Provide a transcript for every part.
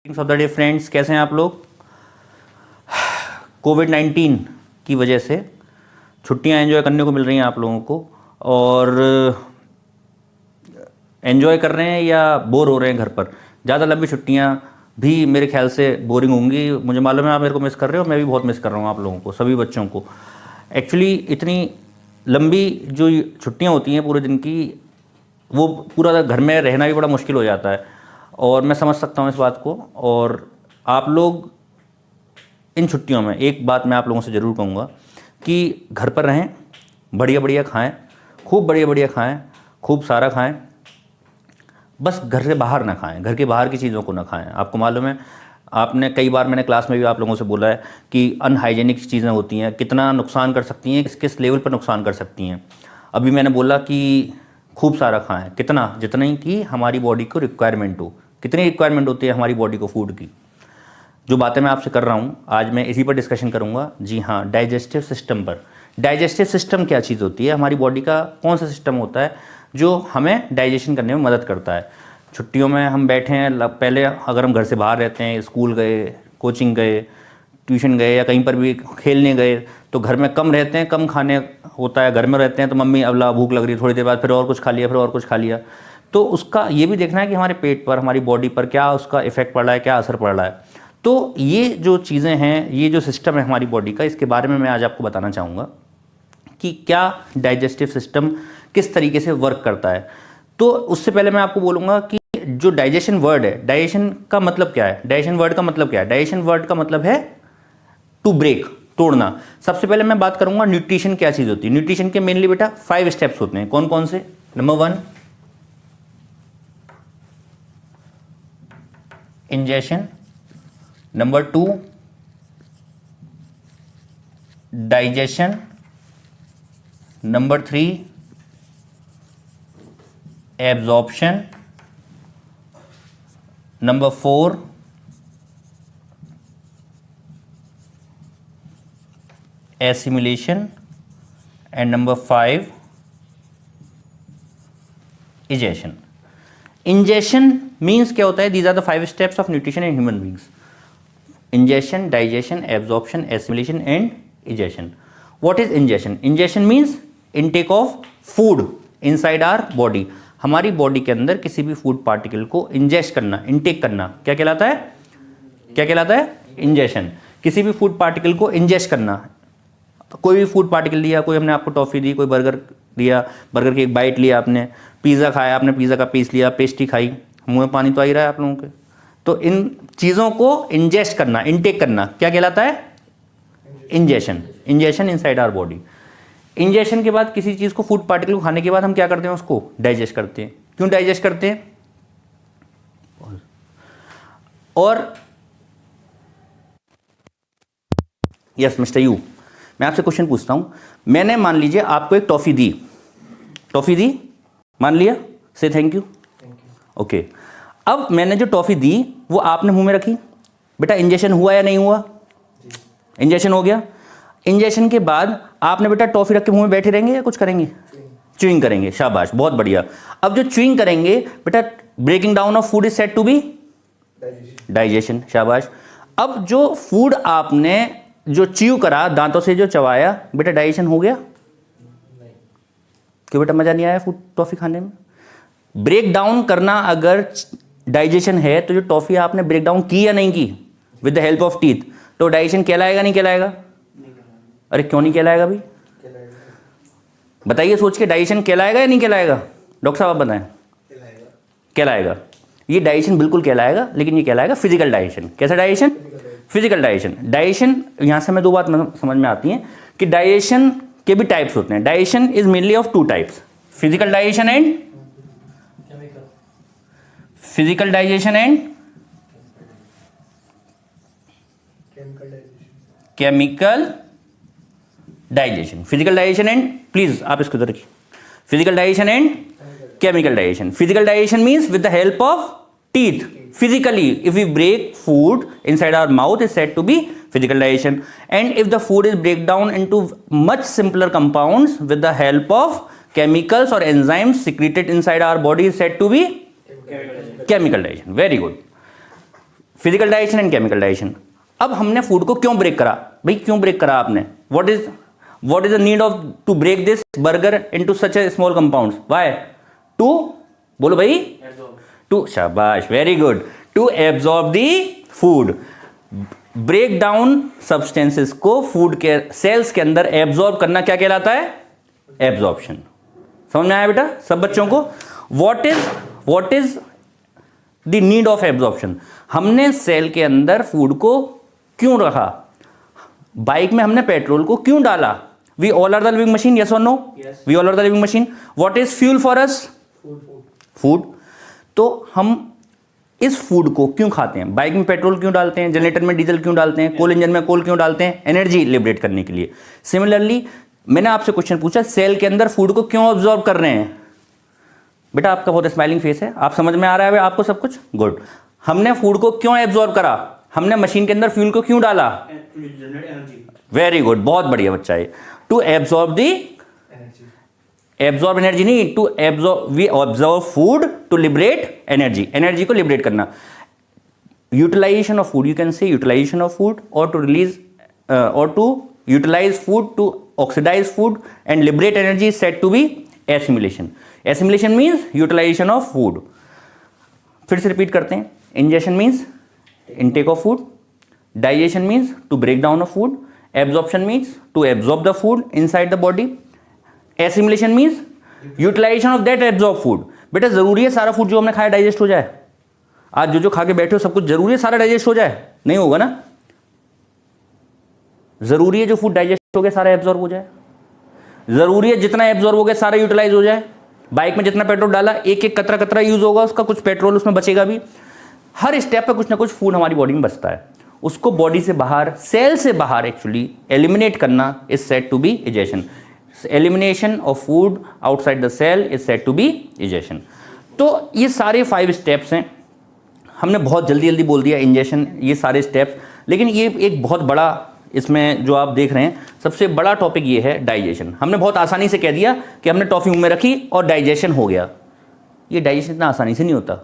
Of the day friends, कैसे हैं आप लोग। कोविड-19 की वजह से छुट्टियां एंजॉय करने को मिल रही हैं आप लोगों को, और एंजॉय कर रहे हैं या बोर हो रहे हैं घर पर। ज़्यादा लंबी छुट्टियां भी मेरे ख्याल से बोरिंग होंगी। मुझे मालूम है आप मेरे को मिस कर रहे हो, मैं भी बहुत मिस कर रहा हूँ आप लोगों को, सभी बच्चों को। एक्चुअली इतनी लंबी जो छुट्टियाँ होती हैं पूरे दिन की, वो पूरा घर में रहना भी बड़ा मुश्किल हो जाता है, और मैं समझ सकता हूँ इस बात को। और आप लोग इन छुट्टियों में एक बात मैं आप लोगों से ज़रूर कहूँगा कि घर पर रहें, बढ़िया बढ़िया खाएं, खूब बढ़िया बढ़िया खाएं, खूब सारा खाएं। बस घर से बाहर ना खाएं, घर के बाहर की चीज़ों को ना खाएं। आपको मालूम है, आपने कई बार, मैंने क्लास में भी आप लोगों से बोला है कि अनहाइजेनिक चीज़ें होती हैं, कितना नुकसान कर सकती हैं, किस किस लेवल पर नुकसान कर सकती हैं। अभी मैंने बोला कि खूब सारा खाएं, कितना, जितना ही कि हमारी बॉडी को रिक्वायरमेंट हो। कितनी रिक्वायरमेंट होती है हमारी बॉडी को फूड की। जो बातें मैं आपसे कर रहा हूँ आज मैं इसी पर डिस्कशन करूँगा। जी हाँ, डाइजेस्टिव सिस्टम पर। डाइजेस्टिव सिस्टम क्या चीज़ होती है, हमारी बॉडी का कौन सा सिस्टम होता है जो हमें डाइजेशन करने में मदद करता है। छुट्टियों में हम बैठे हैं, पहले अगर हम घर से बाहर रहते हैं, स्कूल गए, कोचिंग गए, ट्यूशन गए या कहीं पर भी खेलने गए, तो घर में कम रहते हैं, कम खाने होता है। घर में रहते हैं तो मम्मी अल्लाह भूख लग रही है, थोड़ी देर बाद फिर और कुछ खा लिया, फिर और कुछ खा लिया। तो उसका ये भी देखना है कि हमारे पेट पर, हमारी बॉडी पर क्या उसका इफेक्ट पड़ रहा है, क्या असर पड़ रहा है। तो ये जो चीज़ें हैं, ये जो सिस्टम है हमारी बॉडी का, इसके बारे में मैं आज आपको बताना चाहूँगा कि क्या डाइजेस्टिव सिस्टम किस तरीके से वर्क करता है। तो उससे पहले मैं आपको बोलूँगा कि जो डाइजेशन वर्ड है, डाइजेशन का मतलब क्या है, डाइजेशन वर्ड का मतलब क्या है। डाइजेशन वर्ड का मतलब है टू ब्रेक, तोड़ना। सबसे पहले मैं बात करूँगा न्यूट्रिशन क्या चीज़ होती है। न्यूट्रिशन के मेनली बेटा 5 स्टेप्स होते हैं। कौन कौन से? Number 1 ingestion, number 2 digestion, number 3 absorption, number 4 assimilation, and number 5 egestion. Ingestion means क्या होता है? These are the 5 steps of nutrition in human beings. Ingestion, digestion, absorption, assimilation and egestion. What is ingestion? Ingestion means intake of food inside our body. हमारी body के अंदर किसी भी food particle को ingest करना, इनटेक करना, क्या कहलाता है? क्या कहलाता है? इंजेशन। किसी भी फूड पार्टिकल को इंजेस्ट करना। कोई भी फूड पार्टिकल लिया, कोई हमने आपको टॉफ़ी दी, कोई बर्गर दिया, बर्गर की एक बाइट लिया आपने, पिज़्ज़ा खाया आपने, पिज़्ज़ा का पीस लिया, पेस्ट्री खाई, मुंह में पानी तो आ ही रहा है आप लोगों के। तो इन चीज़ों को इंजेस्ट करना, इनटेक करना, क्या कहलाता है? Ingestion. Ingestion inside our body. Ingestion के बाद किसी चीज़ को, फूड पार्टिकल को खाने के बाद हम क्या करते हैं? उसको डाइजेस्ट करते हैं। क्यों डाइजेस्ट करते हैं? और यस मिस्टर यू, मैं आपसे क्वेश्चन पूछता हूं। मैंने मान लीजिए आपको एक टॉफ़ी दी, टॉफ़ी दी, मान लिया, से थैंक यू, ओके। अब मैंने जो टॉफ़ी दी वो आपने मुंह में रखी, बेटा इंजेक्शन हुआ या नहीं हुआ? इंजेक्शन हो गया। इंजेक्शन के बाद आपने बेटा टॉफ़ी रख के मुंह में बैठे रहेंगे या कुछ करेंगे? च्यूइंग करेंगे, शाबाश, बहुत बढ़िया। अब जो च्यूइंग करेंगे बेटा, breaking down of food is said to be digestion, शाबाश। अब जो फूड आपने जो च्यू करा, दांतों से जो चबाया, बेटा डाइजेशन हो गया? क्यों बेटा, मजा नहीं आया फूड टॉफ़ी खाने में? ब्रेक डाउन करना अगर डाइजेशन है तो जो टॉफ़ी आपने ब्रेक डाउन की या नहीं की with the help of teeth, तो डाइजेशन कहलाएगा नहीं कहलाएगा? अरे क्यों नहीं कहलाएगा भाई? बताइए सोच के, डाइजेशन कहलाएगा या नहीं कहलाएगा? डॉक्टर साहब आप बताएं। कहलाएगा। ये डाइजेशन बिल्कुल कहलाएगा, लेकिन ये कहलाएगा फिजिकल डाइजेशन। कैसा डाइजेशन? Physical digestion. डाइजेशन, यहां से हमें 2 बात समझ में आती हैं कि डाइजेशन के भी टाइप्स होते हैं। Digestion is mainly of 2 types, physical digestion and physical digestion and chemical digestion. Physical digestion and, please आप इसको इधर रखिए, physical digestion and chemical digestion. Physical digestion means with the help of teeth. Physically, if we break food inside our mouth, is said to be physical digestion. And if the food is break down into much simpler compounds with the help of chemicals or enzymes secreted inside our body, is said to be chemical digestion. Very good. Physical digestion and chemical digestion. अब हमने food को क्यों break करा भाई, क्यों break करा आपने? What is the need of to break this burger into such a small compounds? Why? To, बोलो भाई, टू, शाबाश, very good, to absorb the food. Break down substances को फूड के सेल्स के अंदर एब्जॉर्ब करना क्या कहलाता है? एब्जॉर्प्शन। समझ में आया बेटा सब बच्चों को? What is the need of absorption? हमने सेल के अंदर फूड को क्यों रखा? बाइक में हमने पेट्रोल को क्यों डाला? We all are the living machine, yes और no? We all are the living machine. What is fuel for us? Food. तो हम इस फूड को क्यों खाते हैं? बाइक में पेट्रोल क्यों डालते हैं? जनरेटर में डीजल क्यों डालते हैं? कोल इंजन में कोल क्यों डालते हैं? एनर्जी लिबरेट करने के लिए। सिमिलरली मैंने आपसे क्वेश्चन पूछा, सेल के अंदर फूड को क्यों ऑब्जॉर्व कर रहे हैं? बेटा आपका बहुत स्माइलिंग फेस है, आप समझ में आ रहा है आपको सब कुछ? गुड। हमने फूड को क्यों एब्जॉर्व करा? हमने मशीन के अंदर फ्यूल को क्यों डाला? वेरी गुड, बहुत बढ़िया बच्चा है। To absorb the absorb energy नहीं, to absorb, we observe food to liberate energy, energy को लिबरेट करना। Utilization of food, you can say utilization of food, और टू रिलीज और to utilize food to oxidize food and liberate energy is said to be assimilation. Assimilation means utilization of food. फिर से repeat करते हैं। Ingestion means intake of food, digestion means to break down of food, absorption means to absorb the food inside the body, assimilation means utilization of that absorbed food। बेटा जरूरी है सारा food जो हमने खाया डाइजेस्ट हो जाए? आज जो खा के बैठे हो सब कुछ जरूरी है सारा डाइजेस्ट हो जाए? नहीं होगा ना। जरूरी है जो फूड डाइजेस्ट हो गया सारा एब्जॉर्ब हो जाए? जरूरी है जितना एब्जॉर्ब हो गया सारा यूटिलाइज हो जाए? बाइक में जितना पेट्रोल डाला एक एक कतरा कतरा यूज होगा उसका, कुछ पेट्रोल उसमें बचेगा भी। हर स्टेप पे कुछ ना कुछ फूड हमारी बॉडी में बचता है, उसको बॉडी से बाहर, सेल से बाहर एक्चुअली एलिमिनेट करना is said to be egestion. Elimination of food outside the cell is said to be egestion. तो ये सारे 5 स्टेप्स हैं। हमने बहुत जल्दी जल्दी बोल दिया इंजेशन, ये सारे स्टेप्स, लेकिन ये एक बहुत बड़ा, इसमें जो आप देख रहे हैं सबसे बड़ा टॉपिक ये है डाइजेशन। हमने बहुत आसानी से कह दिया कि हमने टॉफी मुंह में रखी और डाइजेशन हो गया। ये डाइजेशन इतना आसानी से नहीं होता।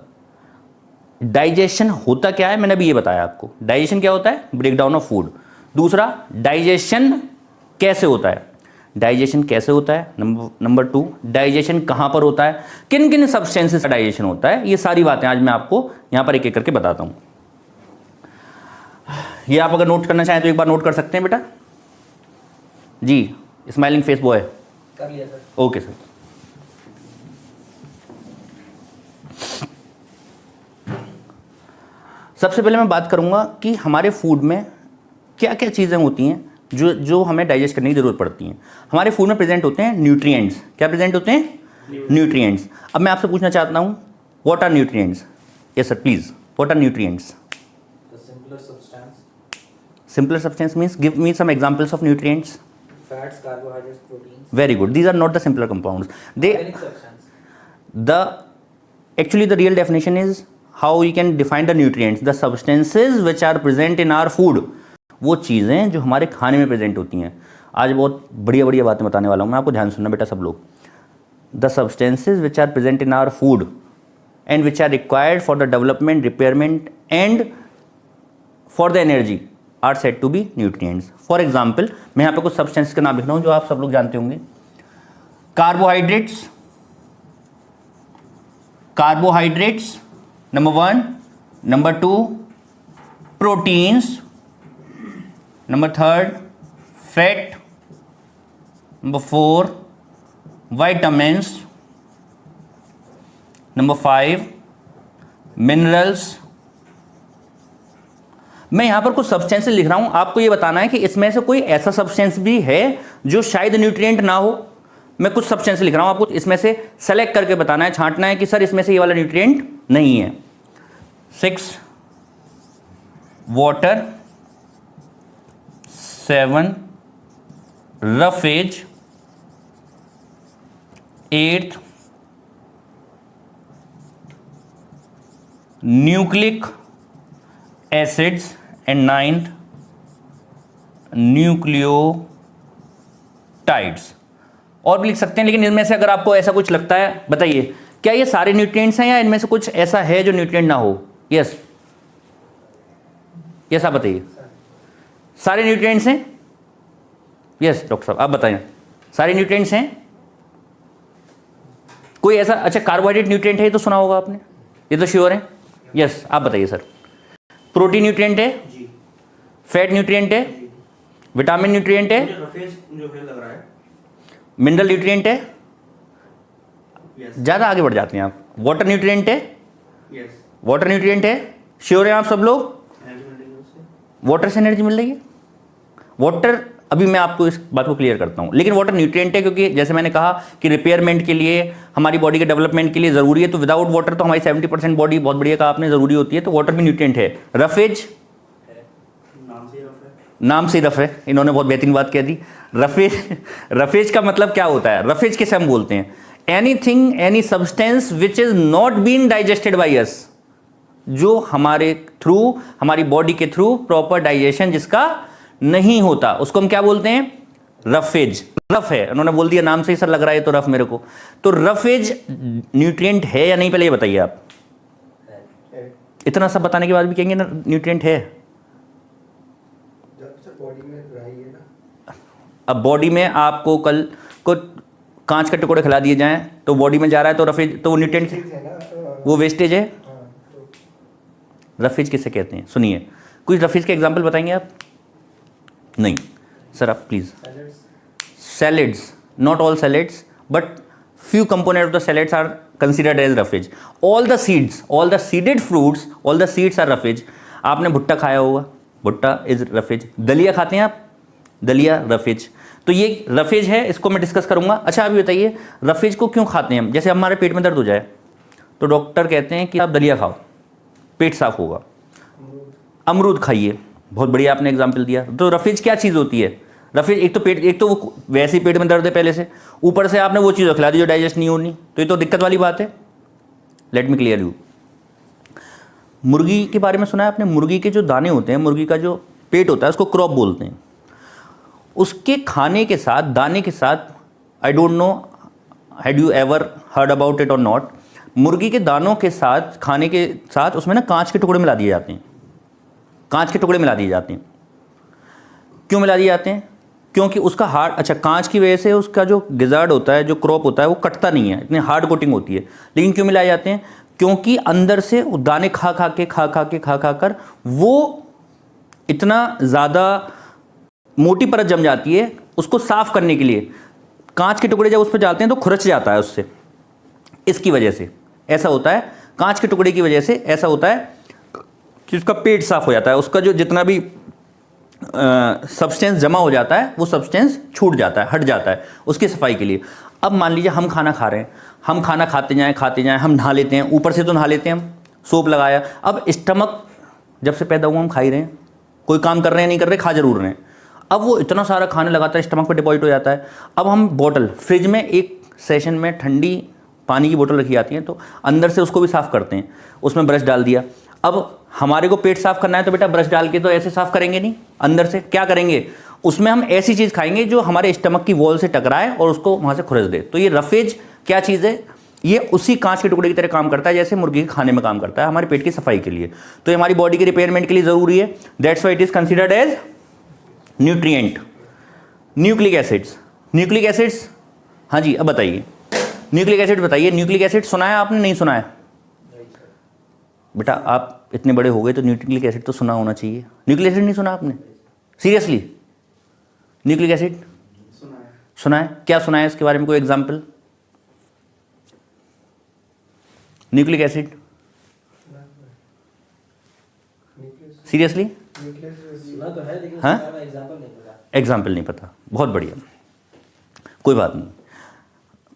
डाइजेशन होता क्या है मैंने अभी ये बताया आपको। डाइजेशन क्या होता है? Break down of food. दूसरा, डाइजेशन कैसे होता है? डाइजेशन कैसे होता है? नंबर 2, डाइजेशन कहाँ पर होता है? किन किन सब्सटेंसेस का डाइजेशन होता है? ये सारी बातें आज मैं आपको यहाँ पर एक एक करके बताता हूँ। ये आप अगर नोट करना चाहें तो एक बार नोट कर सकते हैं बेटा जी। स्माइलिंग फेस बॉय कर लिया सर। Okay sir. सबसे पहले मैं बात करूंगा कि हमारे फूड में क्या क्या चीज़ें होती हैं जो हमें डाइजेस्ट करने की ज़रूरत पड़ती हैं। हमारे फूड में प्रेजेंट होते हैं न्यूट्रिएंट्स। क्या प्रेजेंट होते हैं? न्यूट्रिएंट्स। अब मैं आपसे पूछना चाहता हूँ, what are nutrients? Yes sir please, what are nutrients? Simpler substance means give me some examples of nutrients. Fats, carbohydrates, proteins. Very good. These are not the simpler compounds. Organic substance. Actually the real definition is how we can define the nutrients. The substances which are present in our food. वो चीज़ें जो हमारे खाने में present होती हैं। आज बहुत बढ़िया बढ़िया बातें बताने वाला हूँ मैं आपको, ध्यान सुनना बेटा सब लोग। The substances which are present in our food and which are required for the development, repairment and for the energy are said to be nutrients. For example, मैं यहाँ पे कुछ सब्सटेंस के नाम लिख रहा हूँ जो आप सब लोग जानते होंगे। Carbohydrates, number 1, number 2 proteins, number 3 fat, number 4 vitamins, number 5 minerals. मैं यहां पर कुछ सब्सटेंसेस लिख रहा हूं, आपको ये बताना है कि इसमें से कोई ऐसा सब्सटेंस भी है जो शायद न्यूट्रिएंट ना हो। मैं कुछ सब्सटेंस लिख रहा हूं, आपको इसमें से सेलेक्ट करके बताना है, छांटना है कि सर इसमें से ये वाला न्यूट्रिएंट नहीं है। 6 water, 7 roughage, 8 nucleic acids and 9th nucleotides. और भी लिख सकते हैं, लेकिन इनमें से अगर आपको ऐसा कुछ लगता है बताइए, क्या ये सारे न्यूट्रिएंट्स हैं या इनमें से कुछ ऐसा है जो न्यूट्रिएंट ना हो? यस यस आप बताइए। सारे न्यूट्रिएंट्स हैं? यस डॉक्टर साहब आप बताएं, सारे न्यूट्रिएंट्स हैं? कोई ऐसा, अच्छा कार्बोहाइड्रेट न्यूट्रिएंट है, ये तो सुना होगा आपने, ये तो श्योर है। यस आप बताइए सर। प्रोटीन न्यूट्रिएंट है जी, फैट न्यूट्रिएंट है, विटामिन न्यूट्रिएंट है, जो है लग रहा है, मिनरल न्यूट्रिएंट है, ज़्यादा आगे बढ़ जाते हैं आप, वाटर न्यूट्रिएंट है, वाटर न्यूट्रिएंट है, श्योर है आप सब लोग? वाटर से एनर्जी मिल रही है। वाटर, अभी मैं आपको इस बात को क्लियर करता हूँ, लेकिन वाटर न्यूट्रिएंट है क्योंकि जैसे मैंने कहा कि रिपेयरमेंट के लिए, हमारी बॉडी के डेवलपमेंट के लिए ज़रूरी है, तो विदाउट वाटर तो हमारी 70% बॉडी, बहुत बढ़िया कहा आपने, ज़रूरी होती है, तो वाटर भी न्यूट्रिएंट है। रफेज, नाम से ही रफ है, इन्होंने बहुत बेहतरीन बात कह दी। रफेज, रफेज का मतलब क्या होता है? रफेज किसे हम बोलते हैं? Anything, any substance which is not been digested by us, जो हमारे थ्रू, हमारी बॉडी के थ्रू प्रॉपर डाइजेशन जिसका नहीं होता, उसको हम क्या बोलते हैं? रफेज। रफ है, उन्होंने बोल दिया नाम से ही सर लग रहा है तो रफ मेरे को, तो रफेज न्यूट्रिएंट है या नहीं, पहले ये बताइए आप। इतना सब बताने के बाद भी कहेंगे ना न्यूट्रिएंट है। बॉडी में रही है ना, अब बॉडी में आपको कल को कांच के टुकड़े खिला दिए जाएं तो बॉडी में जा रहा है, तो रफेज, तो वो न्यूट्रिएंट है ना, वो वेस्टेज है। रफेज किसे कहते हैं? सुनिए, कुछ रफेज के एग्जांपल बताएंगे आप? नहीं सर आप please. Salads, not all salads but few components of the salads are considered as roughage. All the seeds, all the seeded fruits, all the seeds are roughage. आपने भुट्टा खाया होगा, भुट्टा इज रफेज। दलिया खाते हैं आप, दलिया रफेज। तो ये रफेज है, इसको मैं डिस्कस करूंगा। अच्छा अभी बताइए रफेज को क्यों खाते हैं हम? जैसे हमारे पेट में दर्द हो जाए तो डॉक्टर कहते हैं कि आप दलिया खाओ, पेट साफ होगा। अमरूद खाइए, बहुत बढ़िया आपने एग्जाम्पल दिया। तो रफेज क्या चीज़ होती है? रफेज एक तो पेट, एक तो वो वैसे ही पेट में दर्द है पहले से, ऊपर से आपने वो चीज़ खिला दी जो डाइजेस्ट नहीं होनी, तो ये तो दिक्कत वाली बात है। Let me clear you. मुर्गी के बारे में सुना है आपने? मुर्गी के जो दाने होते हैं, मुर्गी का जो पेट होता है उसको क्रॉप बोलते हैं। उसके खाने के साथ, दाने के साथ, I don't know had you ever heard about it और नॉट, मुर्गी के दानों के साथ, खाने के साथ उसमें ना कांच के टुकड़े मिला दिए जाते हैं। कांच के टुकड़े मिला दिए जाते हैं। क्यों मिला दिए जाते हैं? क्योंकि उसका हार्ड, अच्छा कांच की वजह से उसका जो गिजार्ड होता है, जो क्रॉप होता है, वो कटता नहीं है, इतनी हार्ड कोटिंग होती है। लेकिन क्यों मिलाए जाते हैं? क्योंकि अंदर से दाने खा खा कर वो इतना ज़्यादा मोटी परत जम जाती है, उसको साफ करने के लिए कांच के टुकड़े जब उस पर डालते हैं तो खुरच जाता है उससे। इसकी वजह से ऐसा होता है, कांच के टुकड़े की वजह से ऐसा होता है कि उसका पेट साफ हो जाता है, उसका जो जितना भी सब्सटेंस जमा हो जाता है वो सब्सटेंस छूट जाता है, हट जाता है उसकी सफाई के लिए। अब मान लीजिए हम खाना खा रहे हैं, हम खाना खाते जाएं, हम नहा लेते हैं, ऊपर से तो नहा लेते हैं हम, सोप लगाया। अब स्टमक जब से पैदा हुआ हम खा ही रहे हैं, कोई काम कर रहे हैं नहीं कर रहे, खा जरूर रहे हैं। अब वो इतना सारा खाने लगाता है, स्टमक पर डिपॉजिट हो जाता है। अब हम बोतल, फ्रिज में एक सेशन में ठंडी पानी की बोतल रखी जाती है, तो अंदर से उसको भी साफ़ करते हैं, उसमें ब्रश डाल दिया। अब हमारे को पेट साफ करना है तो बेटा ब्रश डाल के तो ऐसे साफ करेंगे नहीं, अंदर से क्या करेंगे? उसमें हम ऐसी चीज़ खाएंगे जो हमारे स्टमक की वॉल से टकराए और उसको वहाँ से खुरच दे। तो ये रफेज क्या चीज़ है? ये उसी कांच के टुकड़े की तरह काम करता है जैसे मुर्गी के खाने में काम करता है, हमारे पेट की सफाई के लिए। तो ये हमारी बॉडी के रिपेयरमेंट के लिए ज़रूरी है। That's why it is considered as nutrient. Nucleic acids, nucleic acids, हाँ जी अब बताइए न्यूक्लिक एसिड बताइए। न्यूक्लिक एसिड सुना है आपने? नहीं सुना है बेटा, आप इतने बड़े हो गए तो न्यूक्लिक एसिड तो सुना होना चाहिए। न्यूक्लिक एसिड नहीं सुना आपने? सीरियसली? न्यूक्लिक एसिड सुना है? क्या सुना है इसके बारे में? कोई एग्जांपल? Nucleic acid seriously? सुना तो है लेकिन हाँ? उसका एग्जांपल नहीं पता। एग्जाम्पल नहीं पता, बहुत बढ़िया, कोई बात नहीं,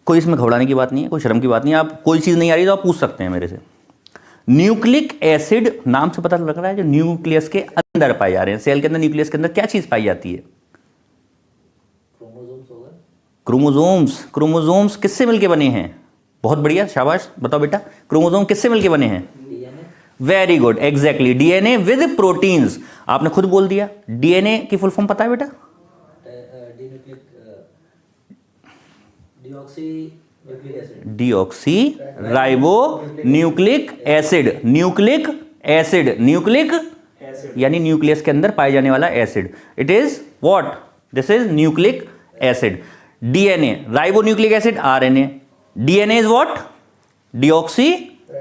कोई इसमें घबराने की बात नहीं है, कोई शर्म की बात नहीं है। आप कोई चीज़ नहीं आ रही तो आप पूछ सकते हैं मेरे से। न्यूक्लिक एसिड नाम से पता लग रहा है जो न्यूक्लियस के अंदर पाए जा रहे हैं। सेल के अंदर, न्यूक्लियस के अंदर क्या चीज़ पाई जाती है? क्रोमोसोम्स होगा। क्रोमोसोम्स। क्रोमोसोम्स किससे मिलके बने हैं? बहुत बढ़िया, शाबाश, बताओ बेटा क्रोमोसोम किससे मिलके बने हैं? DNA. Very good, exactly, DNA with proteins. आपने खुद बोल दिया। डीएनए की फुल फॉर्म पता है बेटा? Deoxy ribo nucleic acid. Nucleic acid, nucleic यानी न्यूक्लियस के अंदर पाए जाने वाला acid. It is what? This is nucleic acid. DNA, ribo nucleic acid, RNA. DNA is what? Deoxy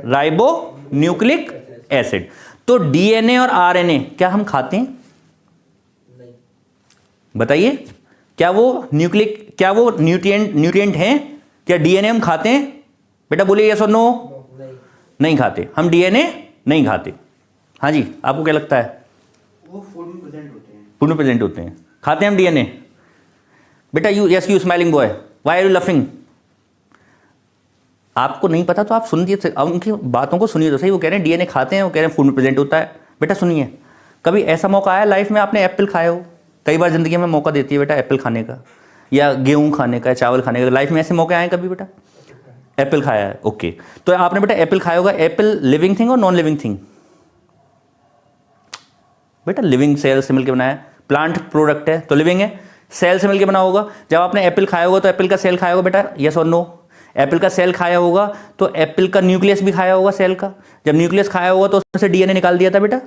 ribo nucleic acid. तो डीएनए और आरएनए क्या हम खाते हैं? नहीं। बताइए, क्या वो न्यूट्रिएंट हैं? क्या डीएनए हम खाते हैं? बेटा बोलिए यस और नो। नहीं। नहीं खाते, हम डीएनए नहीं खाते। हाँ जी, आपको क्या लगता है? वो फूड में प्रेजेंट होते हैं। फूड में प्रेजेंट होते हैं, खाते हैं हम डीएनए। बेटा you smiling boy, why are you laughing? आपको नहीं पता तो आप सुनिए, उनकी बातों को सुनिए तो सही। वो कह रहे हैं डीएनए खाते हैं, वो कह रहे हैं फूड में प्रेजेंट होता है। बेटा सुनिए, कभी ऐसा मौका आया लाइफ में आपने एप्पल खाए हो? कई बार जिंदगी में मौका देती है बेटा एप्पल खाने का, या गेहूं खाने का, चावल खाने का। लाइफ में ऐसे मौके आए कभी बेटा? एप्पल खाया है, ओके। तो आपने बेटा एप्पल खाया होगा। एप्पल लिविंग थिंग और नॉन लिविंग थिंग? बेटा लिविंग, सेल से मिलकर बनाया, प्लांट प्रोडक्ट है तो लिविंग है, सेल से मिलकर बना होगा। जब आपने एप्पल खाया होगा तो एप्पल का सेल खाया होगा बेटा, यस और नो? एप्पल का सेल खाया होगा तो एप्पल का न्यूक्लियस भी खाया होगा सेल का। जब न्यूक्लियस खाया होगा तो उसमें से डीएनए निकाल दिया था बेटा।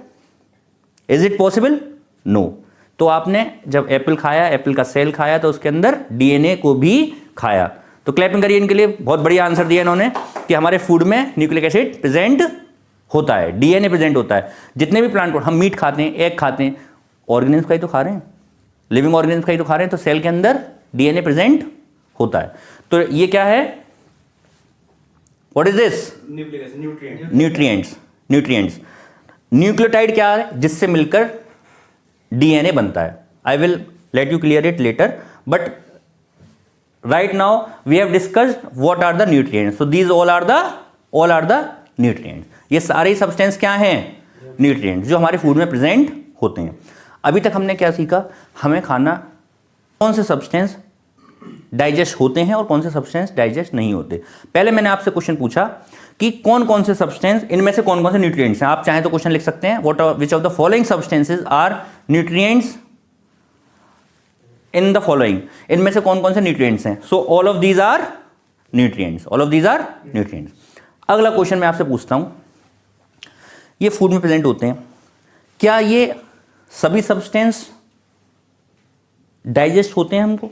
Is it possible? नो। तो आपने जब एप्पल खाया, एप्पल का सेल खाया, तो उसके अंदर डीएनए को भी खाया। तो क्लैपिंग करिए इनके लिए, बहुत बढ़िया आंसर दिया इन्होंने कि हमारे फूड में न्यूक्लिक एसिड प्रेजेंट होता है, डीएनए प्रेजेंट होता है। जितने भी प्लांट, हम मीट खाते हैं, एग खाते हैं, ऑर्गेनिज्म का ही तो खा रहे हैं, लिविंग ऑर्गेनिज्म का ही तो खा रहे हैं, तो सेल के अंदर डीएनए प्रेजेंट होता है। तो ये क्या है? What is this? Nutrients. Nucleotide क्या है? जिससे मिलकर डीएनए बनता है। I will let you clear it later, but right now we have discussed what are the nutrients. So these all are the nutrients. ये सारे सब्सटेंस क्या हैं? न्यूट्रिएंट्स, जो हमारे फूड में प्रेजेंट होते हैं। अभी तक हमने क्या सीखा? हमें खाना, कौन से सब्सटेंस डाइजेस्ट होते हैं और कौन से सब्सटेंस डाइजेस्ट नहीं होते। पहले मैंने आपसे क्वेश्चन पूछा कि कौन कौन से सब्सटेंस, इनमें से कौन कौन से न्यूट्रिएंट्स हैं। आप चाहें तो क्वेश्चन लिख सकते हैं, which of the following substances are nutrients in the following. इनमें से कौन कौन से न्यूट्रिएंट्स हैं? So all of these are nutrients. अगला क्वेश्चन मैं आपसे पूछता हूं, ये फूड में प्रेजेंट होते हैं, क्या ये सभी सब्सटेंस डाइजेस्ट होते हैं?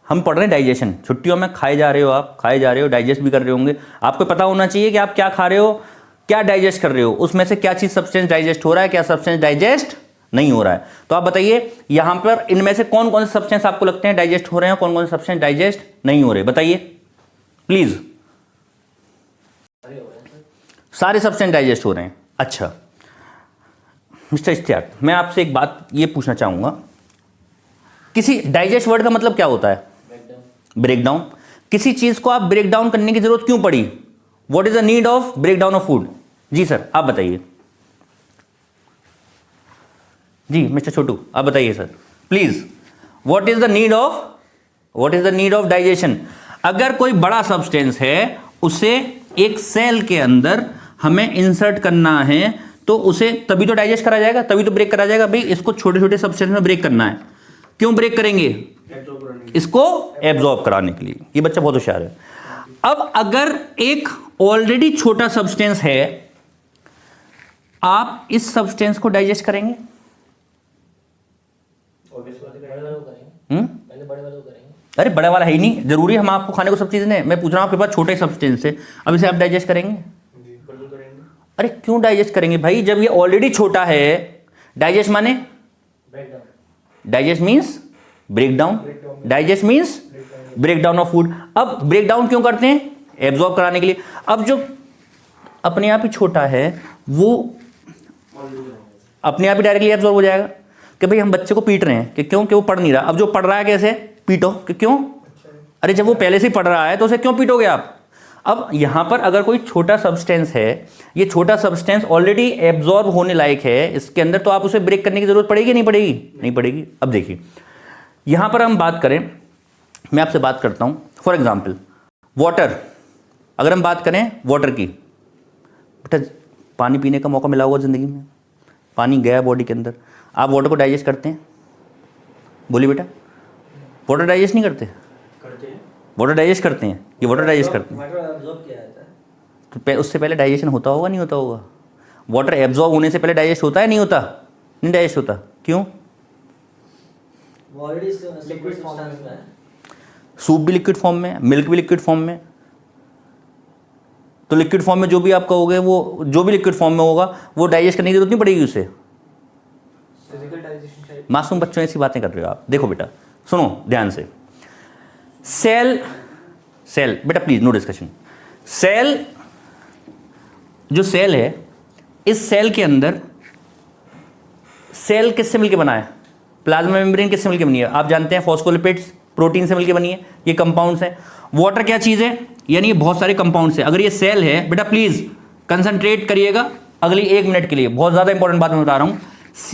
हम पढ़ रहे हैं डाइजेशन, छुट्टियों में खाए जा रहे हो, आप खाए जा रहे हो, डाइजेस्ट भी कर रहे होंगे। आपको पता होना चाहिए कि आप क्या खा रहे हो, क्या डाइजेस्ट कर रहे हो, उसमें से क्या चीज सब्सटेंस डाइजेस्ट हो रहा है, क्या सब्सटेंस डाइजेस्ट नहीं हो रहा है। तो आप बताइए यहां पर इनमें से कौन कौन से सब्सटेंस आपको लगते हैं डाइजेस्ट हो रहे हैं, कौन कौन से सब्सटेंस डाइजेस्ट नहीं हो रहे, बताइए प्लीज। सारे सब्सटेंस डाइजेस्ट हो रहे हैं। अच्छा मिस्टर इश्तियाक, मैं आपसे एक बात ये पूछना चाहूंगा, किसी डाइजेस्ट वर्ड का मतलब क्या होता है? ब्रेकडाउन। किसी चीज को आप ब्रेक डाउन करने की जरूरत क्यों पड़ी? What is the need of break down of food? जी सर आप बताइए। जी मिस्टर छोटू आप बताइए sir please. What is the need of digestion? अगर कोई बड़ा सब्सटेंस है, उसे एक सेल के अंदर हमें इंसर्ट करना है, तो उसे तभी तो डाइजेस्ट करा जाएगा, तभी तो ब्रेक करा जाएगा। भाई इसको छोटे छोटे सब्सटेंस में ब्रेक करना है, क्यों ब्रेक करेंगे? इसको एब्जॉर्ब कराने के लिए। ये बच्चा बहुत होशियार है। अब अगर एक ऑलरेडी छोटा सब्सटेंस है, आप इस सब्सटेंस को डाइजेस्ट करेंगे? अरे बड़े वाला है ही नहीं, जरूरी हम आपको खाने को सब चीजें, मैं पूछ रहा हूं आपके पास छोटे सब्सटेंस है, अब इसे आप डाइजेस्ट करेंगे? अरे क्यों डाइजेस्ट करेंगे भाई, जब ये ऑलरेडी छोटा है। डाइजेस्ट माने digest means break down, digest means break down of food. अब ब्रेक डाउन क्यों करते हैं? एब्जॉर्ब कराने के लिए। अब जो अपने आप ही छोटा है वो अपने आप ही डायरेक्टली एब्जॉर्ब हो जाएगा कि भाई हम बच्चे को पीट रहे हैं कि क्यों, कि वो पढ़ नहीं रहा। अब जो पढ़ रहा है कैसे पीटो, कि क्यों? अरे जब वो पहले से ही पढ़ रहा है तो उसे क्यों पीटोगे आप? अब यहां पर अगर कोई छोटा सब्सटेंस है, ये छोटा सब्सटेंस ऑलरेडी एब्जॉर्ब होने लायक है इसके अंदर, तो आप उसे ब्रेक करने की जरूरत पड़ेगी नहीं पड़ेगी? नहीं पड़ेगी। अब देखिए यहां पर हम बात करें, मैं आपसे बात करता हूं फॉर एग्जाम्पल वाटर। अगर हम बात करें वाटर की, बेटा पानी पीने का मौका मिला होगा जिंदगी में, पानी गया बॉडी के अंदर, आप वाटर को डाइजेस्ट करते हैं? बोलिए बेटा, वाटर डाइजेस्ट नहीं करते? वाटर डाइजेस्ट करते हैं, ये वाटर डाइजेस्ट करते हैं। तो उससे पहले डाइजेशन होता होगा नहीं होता होगा? वाटर एब्जॉर्ब होने से पहले डाइजेस्ट होता है नहीं होता? नहीं डाइजेस्ट होता, क्यों? वो ऑलरेडी लिक्विड फॉर्म में है। सूप भी लिक्विड फॉर्म में, मिल्क भी लिक्विड फॉर्म में, तो लिक्विड फॉर्म में जो भी आप कहोगे वो जो भी लिक्विड फॉर्म में होगा वो डाइजेस्ट करने की जरूरत नहीं पड़ेगी उसे। Physical digestion type. मासूम बच्चों ऐसी बातें कर रहे हो आप। देखो बेटा सुनो ध्यान से, सेल सेल बेटा प्लीज नो डिस्कशन। सेल जो सेल है, इस सेल के अंदर सेल किससे मिलकर बना है? प्लाज्मा मेम्ब्रेन किससे मिलकर बनी है? आप जानते हैं फॉस्फोलिपिड्स प्रोटीन से मिलकर बनी है, ये कंपाउंड्स हैं। वाटर क्या चीज़ है? यानी ये बहुत सारे कंपाउंड्स हैं। अगर ये सेल है बेटा प्लीज कंसंट्रेट करिएगा अगली 1 मिनट के लिए, बहुत ज़्यादा इंपॉर्टेंट बात मैं बता रहा हूँ।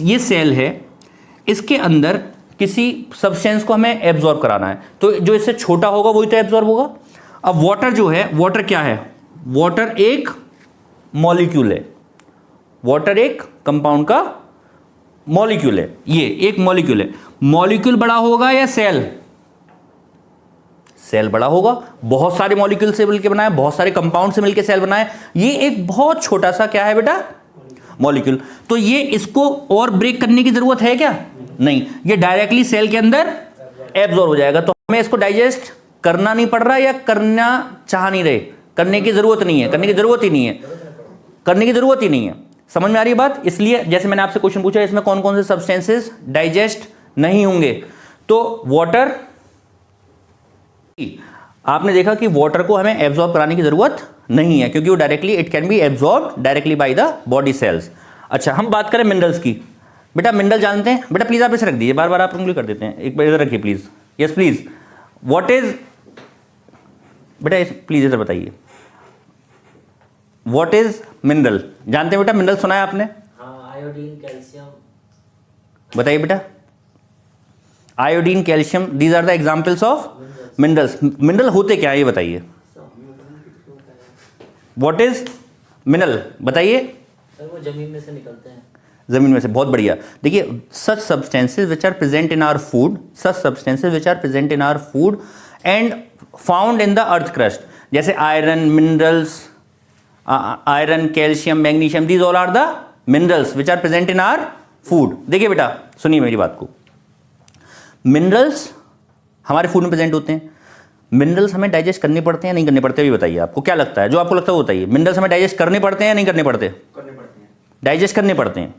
ये सेल है, इसके अंदर किसी सब्सटेंस को हमें एब्जॉर्ब कराना है, तो जो इससे छोटा होगा वही तो एब्जॉर्ब होगा। अब वाटर जो है, वाटर क्या है? वाटर एक मॉलिक्यूल है, वाटर एक कंपाउंड का मॉलिक्यूल है, ये एक मॉलिक्यूल है। मॉलिक्यूल बड़ा होगा या सेल? सेल बड़ा होगा। बहुत सारे मॉलिक्यूल से मिलकर बना है, बहुत सारे कंपाउंड से मिलकर सेल बना है। ये एक बहुत छोटा सा क्या है बेटा? मॉलिक्यूल। तो ये इसको और ब्रेक करने की जरूरत है क्या? नहीं, ये डायरेक्टली सेल के अंदर एब्जॉर्ब हो जाएगा। तो हमें इसको डाइजेस्ट करना नहीं पड़ रहा या करना चाह नहीं रहे? करने की जरूरत नहीं है, करने की जरूरत ही नहीं है, करने की जरूरत ही नहीं है। समझ में आ रही है बात? इसलिए जैसे मैंने आपसे क्वेश्चन पूछा इसमें कौन कौन से सब्सटेंसेस डाइजेस्ट नहीं होंगे, तो वाटर, आपने देखा कि वाटर को हमें एब्जॉर्ब कराने की जरूरत नहीं है क्योंकि वो directly it can be absorb directly by the body cells. अच्छा, हम बात करें मिनरल्स की। बेटा मिनरल जानते हैं? बेटा प्लीज आप इसे रख दीजिए, बार बार आप उंगली कर देते हैं, एक बार इधर रखिए please. Yes please, what is बेटा प्लीज इधर बताइए, व्हाट इज मिनरल? जानते हैं बेटा मिनरल? सुना है आपने? हाँ, आयोडीन, कैल्शियम। बताइए बेटा। Iodine, calcium, these are the examples of minerals. Mineral होते क्या है ये बताइए, व्हाट इज मिनरल बताइए। सर वो जमीन में से निकलते हैं। जमीन में से, बहुत बढ़िया। देखिए, such substances which are present in our food, such substances which are present in our food and found in the earth crust, जैसे iron, minerals, iron, calcium, magnesium, these all are the minerals which are present in our food. देखिए बेटा सुनिए मेरी बात को, minerals हमारे food में present होते हैं। मिनरल्स हमें डाइजेस्ट करने पड़ते हैं नहीं करने पड़ते? भी बताइए, आपको क्या लगता है? जो आपको लगता है वो बताइए। मिनरल्स हमें डाइजेस्ट करने पड़ते हैं या नहीं करने पड़ते? करने पड़ते हैं। डाइजेस्ट करने पड़ते हैं।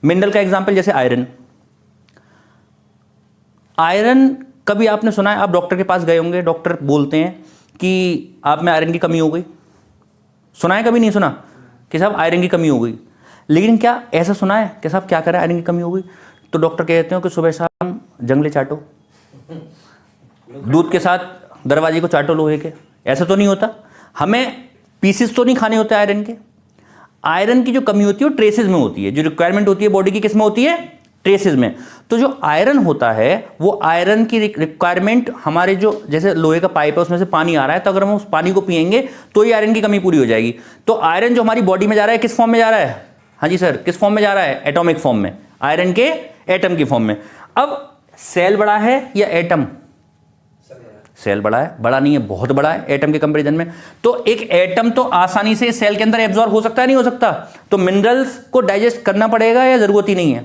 मिनरल का एग्जांपल जैसे आयरन। आयरन कभी आपने सुना है, आप डॉक्टर के पास गए होंगे, डॉक्टर बोलते हैं कि आप में आयरन की कमी हो गई, सुना है? कभी नहीं सुना कि साहब आयरन की कमी हो गई? लेकिन क्या ऐसा सुना है कि साहब क्या करें आयरन की कमी हो गई? तो डॉक्टर कहते हो कि सुबह शाम जंगले चाटो, दूध के साथ दरवाजे को चाटो लोहे के। ऐसा तो नहीं होता। हमें पीसेस तो नहीं खाने होते आयरन के। आयरन की जो कमी होती है वो ट्रेसेस में होती है, जो रिक्वायरमेंट होती है बॉडी की किस में होती है? ट्रेसेस में। तो जो आयरन होता है वो आयरन की रिक्वायरमेंट हमारे जो जैसे लोहे का पाइप है उसमें से पानी आ रहा है, तो अगर हम उस पानी को पिएंगे तो ये आयरन की कमी पूरी हो जाएगी। तो आयरन जो हमारी बॉडी में जा रहा है किस फॉर्म में जा रहा है? हाँ जी सर, किस फॉर्म में जा रहा है? एटॉमिक फॉर्म में, आयरन के एटम की फॉर्म में। अब सेल बड़ा है या एटम? सेल बड़ा है। बड़ा नहीं है, बहुत बड़ा है एटम के कंपैरिजन में। तो एक एटम तो आसानी से सेल के अंदर एब्जॉर्ब हो सकता है नहीं हो सकता? तो मिनरल्स को डाइजेस्ट करना पड़ेगा या जरूरत ही नहीं है?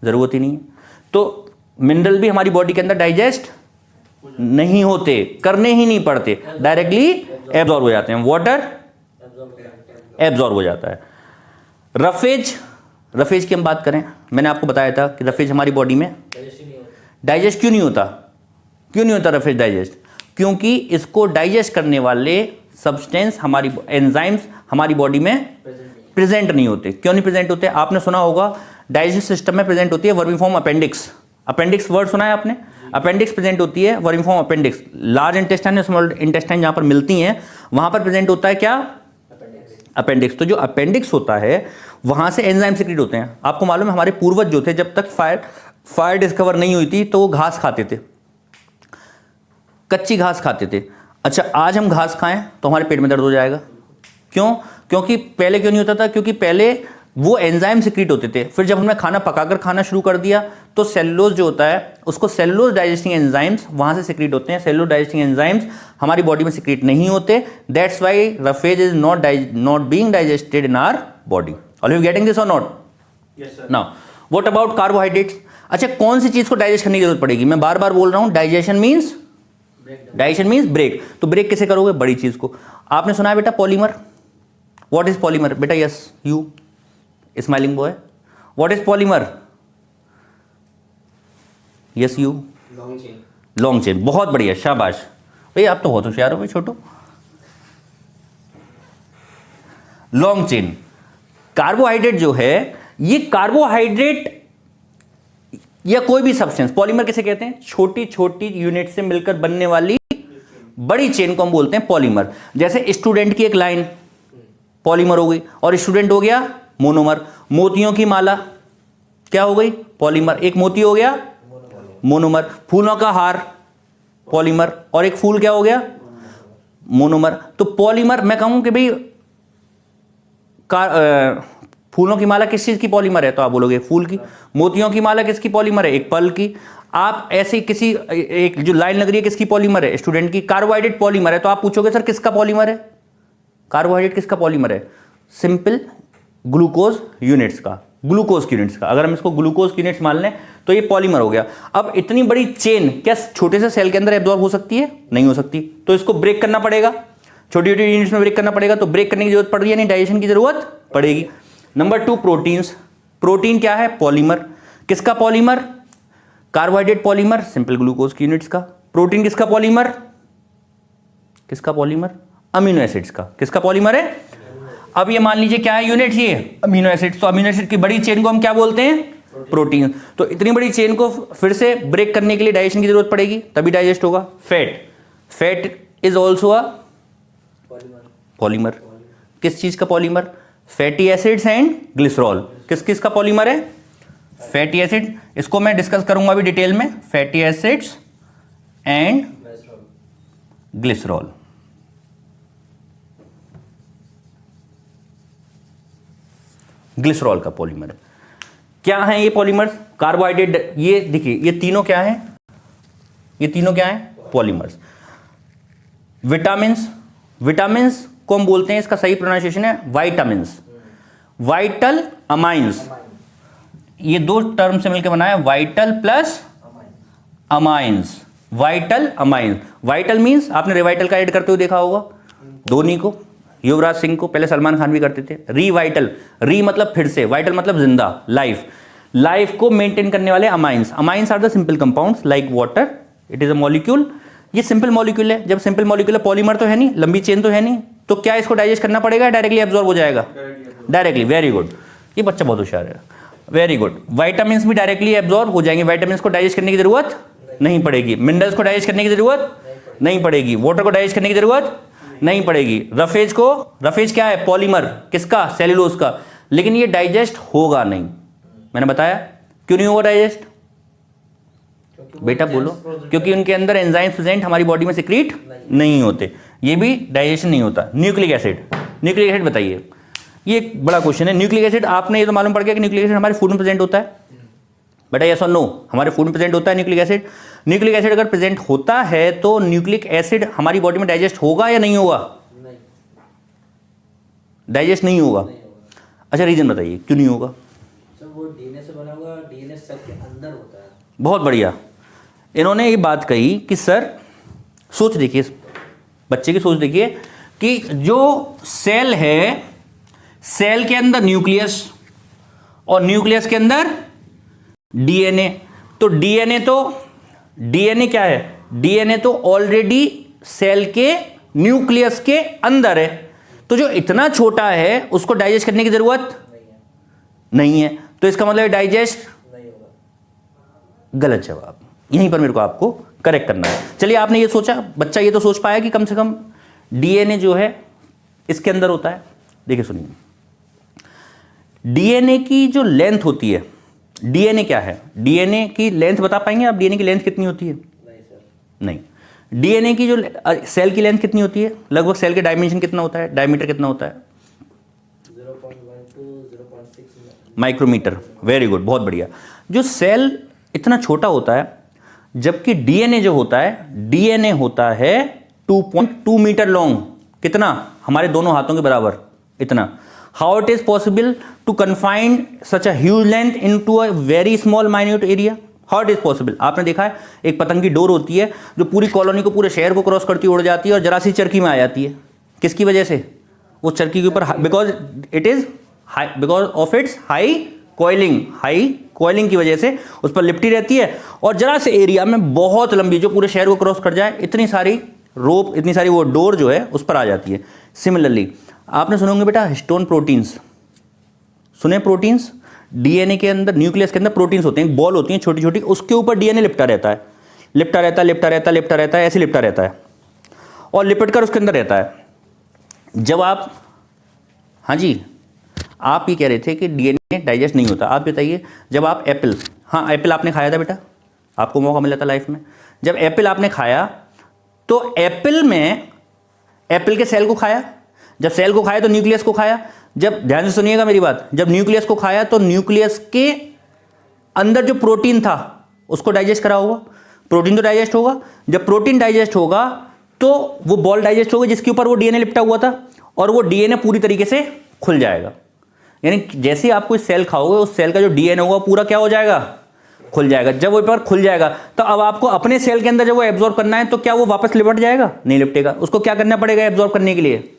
जरूरत ही नहीं है। तो मिनरल भी हमारी बॉडी के अंदर डाइजेस्ट नहीं होते, करने ही नहीं पड़ते, डायरेक्टली एब्जॉर्ब हो जाते हैं। वाटर एब्जॉर्ब हो जाता है। रफेज, रफेज की हम बात करें, मैंने आपको बताया था कि रफेज हमारी बॉडी में डाइजेस्ट क्यों नहीं होता? क्यों नहीं होता रफेज डाइजेस्ट? क्योंकि इसको डाइजेस्ट करने वाले सब्सटेंस, हमारी एंजाइम्स हमारी बॉडी में प्रेजेंट नहीं होते। क्यों नहीं प्रेजेंट होते? आपने सुना होगा डाइजेस्ट सिस्टम में प्रेजेंट होती है वर्मीफॉर्म अपेंडिक्स। अपेंडिक्स वर्ड सुना है आपने? अपेंडिक्स प्रेजेंट होती है, वर्मीफॉर्म अपेंडिक्स। लार्ज इंटेस्टाइन और स्मॉल इंटेस्टाइन जहां पर मिलती हैं वहां पर प्रेजेंट होता है क्या? अपेंडिक्स। तो जो अपेंडिक्स होता है वहां से एंजाइम सिक्रीट होते हैं। आपको मालूम है हमारे पूर्वज जो थे, जब तक फायर डिस्कवर नहीं हुई थी तो वो घास खाते थे, कच्ची घास खाते थे। अच्छा, आज हम घास खाएं तो हमारे पेट में दर्द हो जाएगा। क्यों? क्योंकि पहले क्यों नहीं होता था? क्योंकि पहले वो एंजाइम सिक्रीट होते थे। फिर जब हमने खाना पकाकर खाना शुरू कर दिया तो सेलुलोज जो होता है उसको सेलुलोज डाइजेस्टिंग एंजाइम्स वहां से सिक्रीट होते हैं। सेलुलोज डाइजेस्टिंग एंजाइम्स हमारी बॉडी में सिक्रीट नहीं होते, that's why roughage is not being digested in our body. Are you getting this or not? Yes, sir. Now what about carbohydrates? अच्छा, कौन सी चीज को डाइजेस्ट करने की जरूरत पड़ेगी? मैं बार बार बोल रहा हूं, डाइजेशन मींस ब्रेक। तो ब्रेक किसे करोगे? बड़ी चीज को। आपने सुना है बेटा पॉलीमर? What is polymer? बेटा yes, you smiling boy, what is polymer? Yes you, Long chain. Long chain. बहुत बढ़िया, शाबाश भाई, आप तो बहुत होशियार हो भाई छोटू। लॉन्ग चेन कार्बोहाइड्रेट जो है, ये कार्बोहाइड्रेट या कोई भी सब्सटेंस, पॉलीमर किसे कहते हैं? छोटी छोटी यूनिट से मिलकर बनने वाली बड़ी चेन को हम बोलते हैं पॉलीमर। जैसे स्टूडेंट की एक लाइन पॉलीमर हो गई, और स्टूडेंट हो गया मोनोमर। मोतियों की माला क्या हो गई? पॉलीमर। एक मोती हो गया मोनोमर। फूलों का हार पॉलीमर, और एक फूल क्या हो गया? मोनोमर। तो पॉलीमर, मैं कहूं कि भाई फूलों की माला किस चीज की पॉलीमर है, तो आप बोलोगे फूल की। मोतियों की माला किसकी पॉलीमर है? एक पल की। आप ऐसे किसी एक जो लाइन लग रही है किसकी पॉलीमर है? स्टूडेंट की। कार्बोहाइड्रेट पॉलीमर है, तो आप पूछोगे सर किसका पॉलीमर है? कार्बोहाइड्रेट किसका पॉलीमर है? सिंपल ग्लूकोज यूनिट्स का, ग्लूकोज की यूनिट्स का। अगर हम इसको ग्लूकोज की यूनिट्स मान लें तो ये पॉलीमर हो गया। अब इतनी बड़ी चेन क्या छोटे से सेल के अंदर एब्जॉर्ब हो सकती है? नहीं हो सकती। तो इसको ब्रेक करना पड़ेगा, छोटी छोटी यूनिट्स में ब्रेक करना पड़ेगा। तो ब्रेक करने की जरूरत पड़ रही है, नहीं डाइजेशन की जरूरत पड़ेगी। Number 2, proteins. प्रोटीन क्या है? पॉलीमर। किसका polymer? Carbohydrate polymer, simple glucose की यूनिट्स का। प्रोटीन किसका पॉलीमर? किसका पॉलीमर? अमीनो एसिड्स का। किसका पॉलीमर है? अब ये मान लीजिए क्या है यूनिट? ये अमीनो एसिड्स। तो अमीनो एसिड की बड़ी चेन को हम क्या बोलते हैं? प्रोटीन। तो इतनी बड़ी चेन को फिर से ब्रेक करने के लिए डाइजेशन की जरूरत पड़ेगी, तभी डाइजेस्ट होगा। Fat is also a polymer. किस चीज का polymer? Fatty acids and glycerol. किस किस का पॉलीमर है? Fatty acid. इसको मैं डिस्कस करूंगा अभी डिटेल में। Fatty acids and glycerol. Glycerol का पॉलीमर है। क्या है ये पॉलीमर्स? कार्बोहाइड्रेट। ये देखिए, ये तीनों क्या है? ये तीनों क्या है? पॉलीमर्स। विटामिन्स। विटामिन्स को हम बोलते हैं, इसका सही प्रोनाउंसिएशन है वाइटामिन्स। वाइटल अमाइंस, ये दो टर्म से मिलकर बना है, vital plus amines. Vital amines. Vital means आपने रिवाइटल का ऐड करते हुए देखा होगा, धोनी को, युवराज सिंह को, पहले सलमान खान भी करते थे। रीवाइटल, री मतलब फिर से, वाइटल मतलब जिंदा, लाइफ। लाइफ को मेंटेन करने वाले amines. Amines are the simple compounds like water, it is a molecule. ये सिंपल मॉलिक्यूल है। जब सिंपल मॉलिक्यूल है, पॉलीमर तो है नहीं, लंबी चेन तो है नहीं, तो क्या इसको डाइजेस्ट करना पड़ेगा? डायरेक्टली एब्जॉर्ब हो जाएगा? डायरेक्टली। वेरी गुड, ये बच्चा बहुत होशियार है, वेरी गुड। वाइटामिन्स भी डायरेक्टली एब्जॉर्ब हो जाएंगे, वाइटामिन्स को डाइजेस्ट करने की जरूरत नहीं पड़ेगी। मिनरल्स को डाइजेस्ट करने की जरूरत नहीं पड़ेगी। वाटर को डाइजेस्ट करने की जरूरत नहीं पड़ेगी। रफेज को, रफेज क्या है? पॉलीमर। किसका? सेल्यूलोज का। लेकिन ये डाइजेस्ट होगा नहीं। मैंने बताया क्यों नहीं होगा डाइजेस्ट? बेटा बोलो। क्योंकि उनके अंदर एंजाइम्स प्रेजेंट हमारी बॉडी में सिक्रीट नहीं होते, ये भी डाइजेशन नहीं होता। Nucleic acid. न्यूक्लिक एसिड बताइए, ये एक बड़ा क्वेश्चन है। न्यूक्लिक एसिड, आपने ये तो मालूम पड़ गया कि न्यूक्लिक एसिड हमारे फूड में प्रेजेंट होता है। बेटा यस और नो? हमारे फूड में प्रेजेंट होता है न्यूक्लिक एसिड। न्यूक्लिक एसिड अगर प्रेजेंट होता है तो न्यूक्लिक एसिड हमारी बॉडी में डाइजेस्ट होगा या नहीं होगा? डाइजेस्ट नहीं होगा। अच्छा, रीजन बताइए क्यों नहीं होगा? सर वो डीएनए से बना हुआ, डीएनए सेल के अंदर होता है। बहुत बढ़िया। इन्होंने ये बात कही कि सर सोच देखिए, बच्चे की सोच देखिए कि जो सेल है, सेल के अंदर न्यूक्लियस और न्यूक्लियस के अंदर डीएनए। तो डीएनए क्या है? डीएनए तो ऑलरेडी सेल के न्यूक्लियस के अंदर है। तो जो इतना छोटा है उसको डाइजेस्ट करने की जरूरत नहीं है। तो इसका मतलब डाइजेस्ट नहीं होगा। गलत जवाब। यहीं पर मेरे को आपको करेक्ट करना है। चलिए, आपने ये सोचा, बच्चा ये तो सोच पाया कि कम से कम डीएनए जो है इसके अंदर होता है। देखिए सुनिए, डीएनए की जो लेंथ होती है, डीएनए क्या है? डीएनए की लेंथ बता पाएंगे आप? डीएनए की लेंथ कितनी होती है? नहीं सर। नहीं। डीएनए की जो सेल की लेंथ कितनी होती है? लगभग सेल के डायमेंशन कितना होता है? डायमीटर कितना होता है? 0.1 to 0.6 माइक्रोमीटर, वेरी गुड, बहुत बढ़िया। जो सेल इतना छोटा होता है, जबकि डीएनए जो होता है, डीएनए होता है 2.2 मीटर लॉन्ग, कितना, हमारे दोनों हाथों के बराबर, इतना। How it is possible to confine such a huge length into a very small minute area? How it is possible? आपने देखा है एक पतंग की डोर होती है जो पूरी कॉलोनी को, पूरे शहर को क्रॉस करती उड़ जाती है और जरा सी चरखी में आ जाती है, किसकी वजह से? वो चरखी के ऊपर, because it is high, because of its high coiling की वजह से उस पर लिपटी रहती है, और जरा से एरिया में बहुत लंबी, जो पूरे शहर को क्रॉस कर जाए, इतनी सारी रोप, इतनी सारी वो डोर जो है उस पर आ जाती है। सिमिलरली आपने सुने होंगे बेटा हिस्टोन प्रोटीन्स, सुने? प्रोटीन्स डीएनए के अंदर, न्यूक्लियस के अंदर प्रोटीन्स होते हैं, बॉल होती हैं छोटी छोटी, उसके ऊपर डीएनए लिपटा रहता है, ऐसे लिपटा रहता है और लिपट कर उसके अंदर रहता है। जब आप, हाँ जी, आप ये कह रहे थे कि डीएनए डाइजेस्ट नहीं होता, आप बताइए, जब आप एप्पल, हाँ एप्पल आपने खाया था बेटा, आपको मौका मिला था लाइफ में, जब एप्पल आपने खाया तो एप्पल में, एप्पल के सेल को खाया, जब सेल को खाया तो न्यूक्लियस को खाया, जब, ध्यान से सुनिएगा मेरी बात, जब न्यूक्लियस को खाया तो न्यूक्लियस के अंदर जो प्रोटीन था उसको डाइजेस्ट करा होगा, प्रोटीन तो डाइजेस्ट होगा, जब प्रोटीन डाइजेस्ट होगा तो वो बॉल डाइजेस्ट होगी जिसके ऊपर वो डीएनए लिपटा हुआ था, और वो डीएनए पूरी तरीके से खुल जाएगा। यानी जैसे ही आप कोई सेल खाओगे, उस सेल का जो डीएनए होगा पूरा क्या हो जाएगा? खुल जाएगा। जब वो पर खुल जाएगा तो अब आपको अपने सेल के अंदर जब वो एब्जॉर्ब करना है तो क्या वो वापस लिपट जाएगा? नहीं लिपटेगा। उसको क्या करना पड़ेगा एब्जॉर्ब करने के लिए?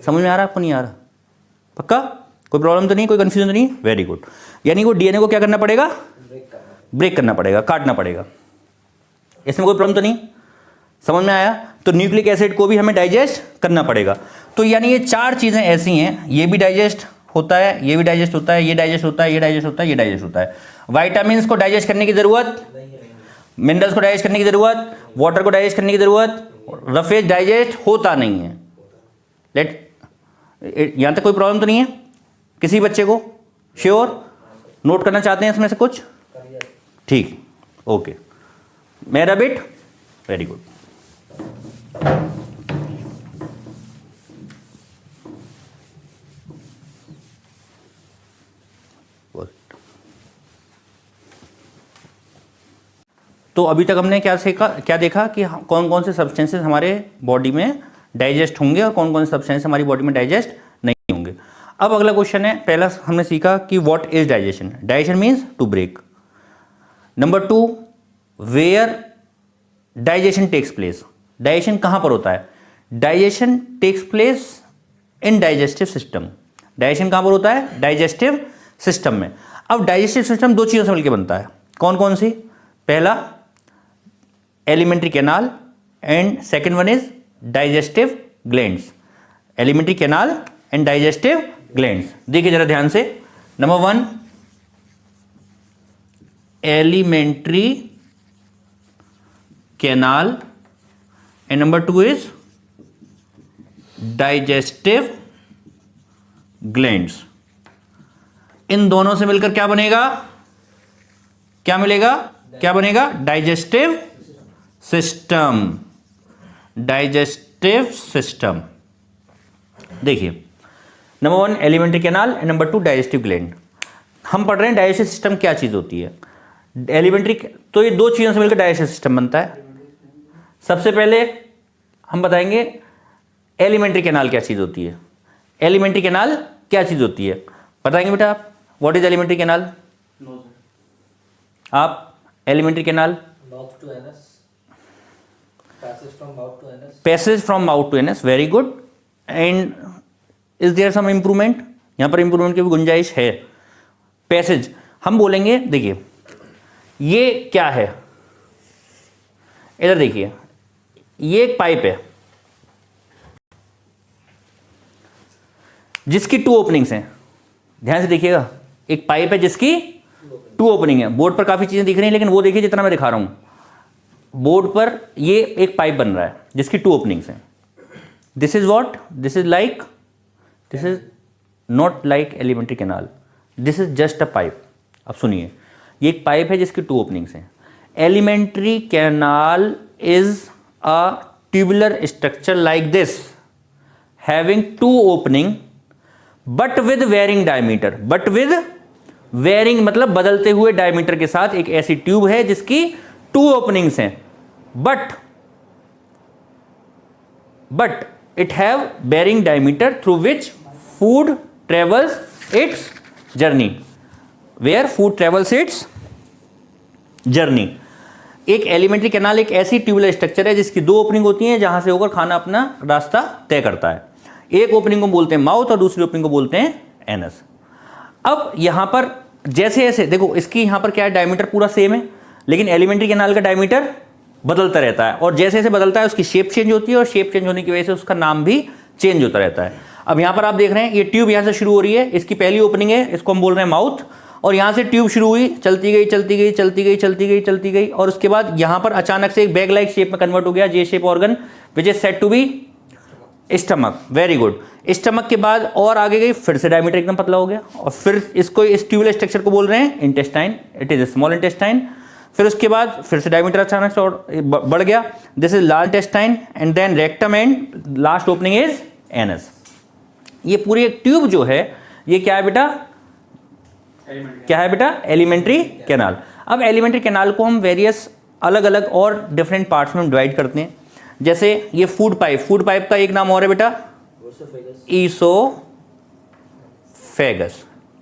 समझ में आ रहा है आपको? नहीं आ रहा? पक्का? कोई प्रॉब्लम तो नहीं, कोई कंफ्यूजन तो नहीं? Very good. यानी वो डीएनए को क्या करना पड़ेगा? ब्रेक करना पड़ेगा, काटना पड़ेगा। इसमें कोई प्रॉब्लम तो नहीं? समझ में आया? तो न्यूक्लिक एसिड को भी हमें डाइजेस्ट करना पड़ेगा। तो यानी ये चार चीजें ऐसी हैं, ये भी डाइजेस्ट होता है, ये भी डाइजेस्ट होता है, ये डाइजेस्ट होता है, ये डाइजेस्ट होता है, ये डाइजेस्ट होता है। विटामिन्स को डाइजेस्ट करने की जरूरत, मिनरल्स को डाइजेस्ट करने की जरूरत, वाटर को डाइजेस्ट करने की जरूरत, रफेज डाइजेस्ट होता नहीं है। यहां तक कोई प्रॉब्लम तो नहीं है किसी बच्चे को? श्योर? नोट करना चाहते हैं इसमें से कुछ? ठीक, ओके, मेरा बिट, वेरी गुड। तो अभी तक हमने क्या सीखा, क्या देखा कि कौन कौन से सब्सटेंसेस हमारे बॉडी में डाइजेस्ट होंगे और कौन कौन से सब्सटेंस हमारी बॉडी में डाइजेस्ट नहीं होंगे। अब अगला क्वेश्चन है, पहला हमने सीखा कि what is digestion. Digestion means to break. Number 2, where digestion takes place. Digestion कहां पर होता है? Digestion takes place in digestive system. Digestion कहां पर होता है? डाइजेस्टिव सिस्टम में। अब डाइजेस्टिव सिस्टम दो चीजों से मिलकर बनता है, कौन कौन सी? पहला alimentary canal and second one is digestive glands. Alimentary canal and digestive glands. देखिए जरा ध्यान से। Number 1 alimentary canal and number 2 is digestive glands. इन दोनों से मिलकर क्या बनेगा? क्या मिलेगा? क्या बनेगा? Digestive system. Digestive system. देखिए, number 1 alimentary canal and number 2 digestive gland. हम पढ़ रहे हैं डाइजेस्टिव सिस्टम क्या चीज होती है। एलिमेंट्री, तो ये दो चीजों से मिलकर डाइजेस्टिव सिस्टम बनता है। सबसे पहले हम बताएंगे एलिमेंट्री कैनाल क्या चीज होती है। एलिमेंट्री कैनाल क्या चीज होती है बताएंगे बेटा आप? What is alimentary canal? आप alimentary canal? Mouth to anus. Passage from mouth to anus. Passage from mouth to anus, very good. And is there some improvement? यहां पर इंप्रूवमेंट की भी गुंजाइश है। पैसेज हम बोलेंगे, देखिए ये क्या है, इधर देखिए, ये एक पाइप है जिसकी 2 ओपनिंग्स हैं। ध्यान से देखिएगा, एक पाइप है जिसकी 2 ओपनिंग है। बोर्ड पर काफी चीजें दिख रही हैं, लेकिन वो देखिए जितना मैं दिखा रहा हूं, बोर्ड पर ये एक पाइप बन रहा है जिसकी 2 ओपनिंग्स हैं। This is what? This is like, this is not like alimentary canal, this is just a pipe. अब सुनिए, ये एक पाइप है जिसकी 2 ओपनिंग्स हैं। Alimentary canal is a tubular structure like this having 2 opening but with varying diameter. But with varying मतलब बदलते हुए डायमीटर के साथ एक ऐसी ट्यूब है जिसकी 2 ओपनिंग्स हैं, but it have varying diameter through which food travels its journey, where food travels its journey. एक एलिमेंट्री कैनाल एक ऐसी ट्यूबुलर स्ट्रक्चर है जिसकी 2 ओपनिंग होती हैं जहां से होकर खाना अपना रास्ता तय करता है। एक ओपनिंग को बोलते हैं माउथ और दूसरी ओपनिंग को बोलते हैं एनस। अब यहां पर जैसे जैसे देखो, इसकी यहां पर क्या है, डायमीटर पूरा सेम है, लेकिन एलिमेंट्री कैनाल का डायमीटर बदलता रहता है, और जैसे जैसे बदलता है उसकी शेप चेंज होती है, और शेप चेंज होने की वजह से उसका नाम भी चेंज होता रहता है। अब यहां पर आप देख रहे हैं ये ट्यूब यहां से शुरू हो रही है, इसकी पहली ओपनिंग है, इसको हम बोल रहे हैं माउथ, और यहां से ट्यूब शुरू हुई, चलती गई चलती गई चलती गई चलती गई चलती गई, और उसके बाद यहां पर अचानक से एक बैग लाइक शेप में कन्वर्ट हो गया, J shape organ which is said to be stomach. Very good. Stomach के बाद और आगे गई, फिर से डायमीटर एकदम पतला हो गया, और फिर इसको इस ट्यूबुलर स्ट्रक्चर को बोल रहे हैं intestine, it is small intestine. फिर उसके बाद फिर से डायमीटर अचानक से और बढ़ गया, this is large intestine, and then rectum, and last opening is anus. ये पूरी एक ट्यूब जो है ये क्या है बेटा, क्या है बेटा, एलिमेंट्री कैनाल। अब एलिमेंट्री कैनाल को हम वेरियस अलग अलग और डिफरेंट पार्ट्स में डिवाइड करते हैं। जैसे ये फूड पाइप का एक नाम और है बेटा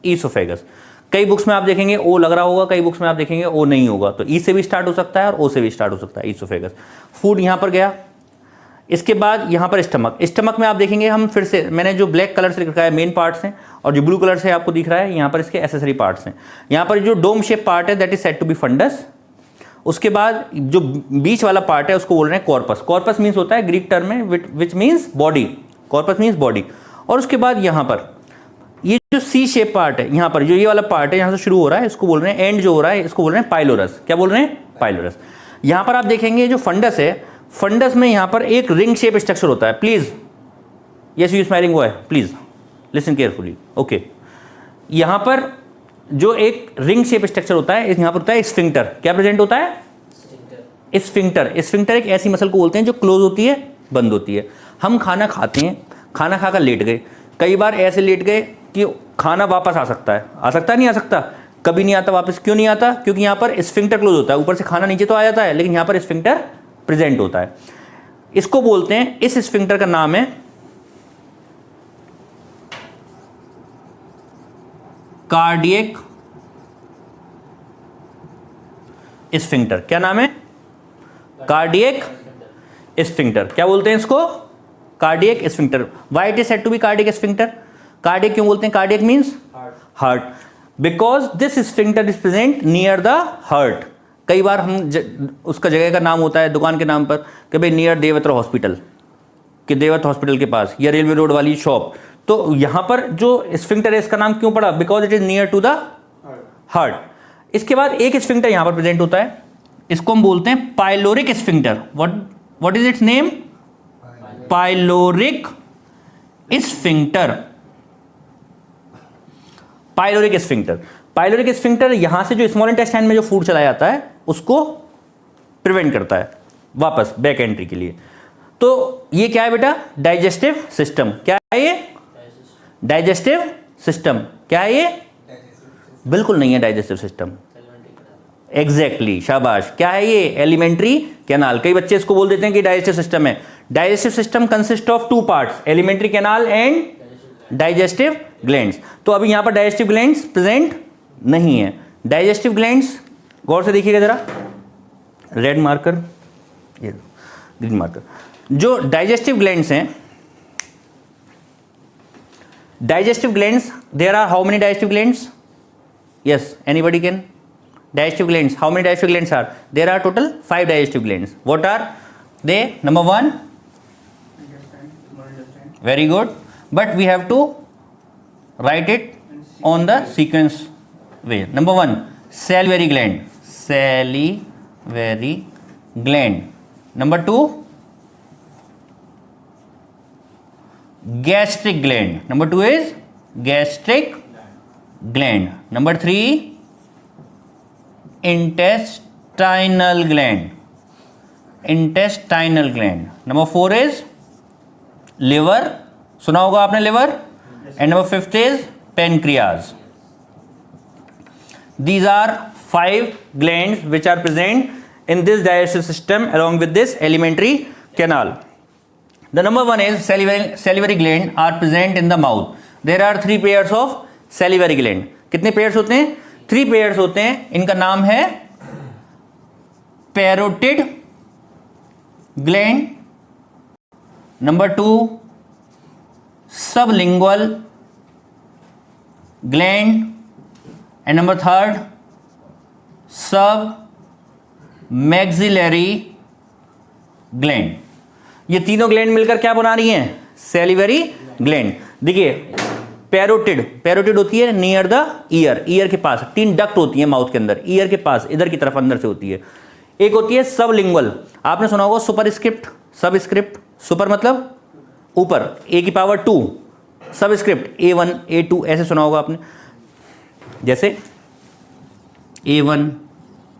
ईसोफेगस। कई बुक्स में आप देखेंगे ओ लग रहा होगा, कई बुक्स में आप देखेंगे ओ नहीं होगा, तो ई से भी स्टार्ट हो सकता है और ओ से भी स्टार्ट हो सकता है, ईसोफेगस। फूड यहां पर गया, इसके बाद यहां पर स्टमक में आप देखेंगे, हम फिर से मैंने जो ब्लैक कलर से लिखा है मेन पार्ट्स हैं, और जो ब्लू कलर से आपको दिख रहा है यहां पर इसके एसेसरी पार्ट्स हैं। यहां पर जो डोम शेप पार्ट है that is said to be fundus. उसके बाद जो बीच वाला पार्ट है उसको बोल रहे हैं कॉर्पस। कॉर्पस मीन्स होता है ग्रीक टर्म में which means body, corpus means body. और उसके बाद यहां पर ये जो सी शेप पार्ट है, यहां पर जो ये वाला पार्ट है यहां से शुरू हो रहा है, इसको बोल रहे हैं एंड जो हो रहा है इसको बोल रहे हैं पाइलोरस। क्या बोल रहे हैं, पाइलोरस। यहां पर आप देखेंगे जो फंडस है, फंडस में यहां पर एक रिंग शेप स्ट्रक्चर होता है। Please yes you smiling boy, please listen carefully, okay. यहां पर जो एक रिंग शेप स्ट्रक्चर होता है, यहां पर होता है स्फिंक्टर। क्या प्रेजेंट होता है, स्फिंक्टर। स्फिंक्टर एक ऐसी मसल को बोलते हैं जो क्लोज होती है, बंद होती है। हम खाना खाते हैं, खाना खाकर लेट गए, कई बार ऐसे लेट गए कि खाना वापस आ सकता है, आ सकता है नहीं आ सकता, कभी नहीं आता वापस। क्यों नहीं आता, क्योंकि यहाँ पर स्फिंक्टर क्लोज होता है, ऊपर से खाना नीचे तो आ जाता है लेकिन यहाँ पर स्फिंक्टर प्रेजेंट होता है। इसको बोलते हैं, इस स्फिंक्टर का नाम है कार्डियक स्फिंक्टर। क्या नाम है, कार्डियक स्फिंक्टर। क्या बोलते हैं इसको, cardiac sphincter. Why it is said to be cardiac sphincter. Cardiac क्यों बोलते हैं, cardiac means heart, because this sphincter is present near the heart. कई बार हम उसका जगह का नाम होता है दुकान के नाम पर कि भाई नियर देवत्र हॉस्पिटल, कि देवत्र हॉस्पिटल के पास, या रेलवे रोड वाली शॉप। तो यहां पर जो स्फिंक्टर है इसका नाम क्यों पड़ा, because it is near to the heart. इसके बाद एक स्फिंक्टर यहां पर प्रेजेंट होता है, इसको हम बोलते हैं pyloric sphincter. What is it's name, pyloric sphincter. Pyloric sphincter, pyloric sphincter यहां से जो स्मॉल इंटेस्टाइन में जो फूड चला जाता है उसको प्रिवेंट करता है वापस बैक एंट्री के लिए। तो ये क्या है बेटा, डाइजेस्टिव सिस्टम। क्या है ये, डाइजेस्टिव सिस्टम। क्या है ये, बिल्कुल नहीं है डाइजेस्टिव सिस्टम, एग्जैक्टली, शाबाश। क्या है ये, एलिमेंट्री कैनाल। कई बच्चे इसको बोल देते हैं कि डाइजेस्टिव सिस्टम है। Digestive system consist of 2 parts, elementary canal and digestive glands. तो अभी यहां पर डाइजेस्टिव ग्लैंड्स प्रेजेंट नहीं है। डाइजेस्टिव ग्लैंड्स गौर से देखिएगा जरा, रेड मार्कर, ये ग्रीन मार्कर। जो डाइजेस्टिव ग्लैंड्स हैं, digestive glands, there are how many digestive glands, yes anybody can, digestive glands, how many digestive glands are there? Are total 5 digestive glands. What are they? Number 1, very good, but we have to write it on the sequence way. Number 1, salivary gland, salivary gland. Number 2, gastric gland. Number 2 is gastric gland. Number 3, intestinal gland, intestinal gland. Number 4 is liver, सुना होगा आपने liver, and number 5th is pancreas. These are 5 glands which are present in this digestive system along with this alimentary canal. The number one is salivary gland are present in the mouth. There are 3 pairs of salivary gland. कितने pairs होते हैं? 3 pairs होते हैं. इनका नाम है parotid gland, number 2 sublingual gland and number 3 सब maxillary gland. ये तीनों ग्लैंड मिलकर क्या बना रही हैं? Salivary gland. देखिए पैरोटिड होती है नियर द ईयर के पास. 3 डक्ट होती है माउथ के अंदर, ईयर के पास इधर की तरफ अंदर से होती है. एक होती है सबलिंगुअल. आपने सुना होगा सुपरस्क्रिप्ट, सबस्क्रिप्ट. सुपर मतलब ऊपर, ए की पावर 2, सबस्क्रिप्ट A1 A2 ऐसे सुना होगा आपने, जैसे A1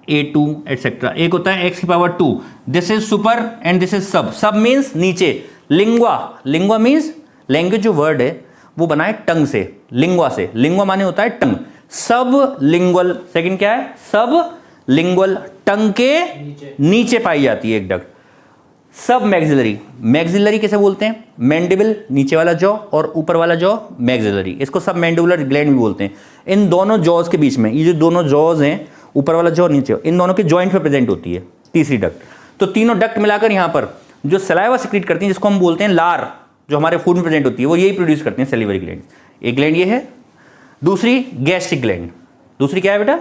A2 एटसेट्रा. एक होता है x की power 2. This is super and this is सब. सब मीन्स नीचे. लिंगुआ मीन्स लैंग्वेज जो वर्ड है वो बना है टंग से, लिंगुआ से. लिंगुआ माने होता है टंग. सब लिंगुअल सेकंड क्या है? सब लिंगुअल टंग के नीचे पाई जाती है एक डक्ट. सब मैक्सिलरी कैसे बोलते हैं? मैंडिबल नीचे वाला जॉ और ऊपर वाला जॉ मैक्सिलरी. इसको सब मैंडिबुलर ग्लैंड भी बोलते हैं. इन दोनों जॉज के बीच में ये जो दोनों जॉज हैं, ऊपर वाला जॉ नीचे, इन दोनों के जॉइंट पे प्रेजेंट होती है तीसरी डक्ट. तो तीनों डक्ट मिलाकर यहाँ पर जो सलाइवा सिक्रीट करती हैं, जिसको हम बोलते हैं लार, जो हमारे फूड में प्रेजेंट होती है, वो यही प्रोड्यूस करते हैं सैलिवरी ग्लैंड. एक ग्लैंड ये है. दूसरी गैस्ट्रिक ग्लैंड. दूसरी क्या है बेटा?